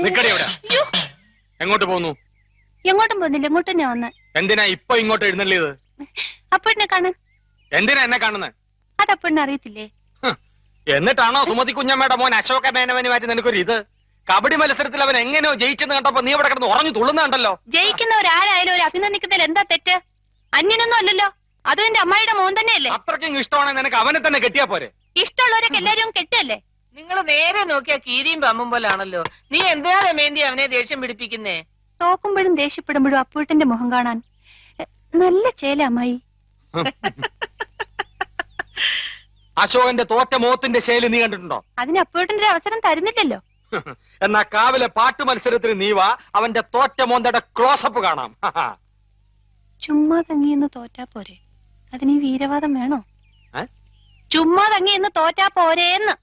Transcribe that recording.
നിക്കടി എവിടെ? എങ്ങോട്ട് പോന്നു? എങ്ങോട്ടും പോകുന്നില്ല, ഇങ്ങോട്ട് തന്നെ വന്ന്. എന്തിനാ ഇപ്പൊ ഇങ്ങോട്ട് എഴുന്നള്ളിയത്? അപ്പഴിനെ കാണാൻ. എന്തിനാ എന്നെ കാണുന്നത്? അതപ്പഴിനെ അറിയത്തില്ലേ? എന്നിട്ടാണോ സുമതി കുഞ്ഞമ്മയുടെ മോൻ അശോക മേനവന് മാറ്റി നിനക്കൊരു ഇത്? കബഡി മത്സരത്തിൽ അവൻ എങ്ങനെയോ ജയിച്ചെന്ന് കണ്ടപ്പോ നീ ഇവിടെ കിടന്ന് ഉറഞ്ഞു തുള്ളുന്നുണ്ടല്ലോ. ജയിക്കുന്നവരാരായാലും ഒരു അഭിനന്ദിക്കുന്നതിൽ എന്താ തെറ്റ്? അന്യനൊന്നും അല്ലല്ലോ, അതും എന്റെ അമ്മായിയുടെ മോൻ തന്നെയല്ലേ. അത്രയ്ക്കും ഇഷ്ടമാണെങ്കിൽ നിനക്ക് അവനെ തന്നെ കെട്ടിയാ പോരെ? ഇഷ്ടമുള്ളവരൊക്കെ എല്ലാരും കെട്ടല്ലേ? നിങ്ങൾ നേരെ നോക്കിയാ കീരിയും പമ്പും പോലാണല്ലോ. നീ എന്തിനാ രമേന്തി അവനെ ദേഷ്യം പിടിപ്പിക്കുന്നേ? തോക്കുമ്പോഴും ദേഷ്യപ്പെടുമ്പോഴും അപ്പൂട്ടന്റെ മുഖം കാണാൻ നല്ല ചേല അമ്മായി. അശോകന്റെ തോറ്റ മോത്തിന്റെ ശൈലി നീ കണ്ടിട്ടുണ്ടോ? അതിന് അപ്പൂട്ടന്റെ ഒരു അവസരം തരുന്നില്ലല്ലോ. എന്നാ കാവിലെ പാട്ട് മത്സരത്തിന് നീ വാ, അവന്റെ തോറ്റ മോന്തയുടെ ക്ലോസപ്പ് കാണാം. ചുമ്മാ തങ്ങിയെന്ന് തോറ്റാ പോരെ, അതിന് ഈ വീരവാദം വേണോ? ഏ? ചുമ്മാ തങ്ങിയെന്ന് തോറ്റാ പോരേന്ന്.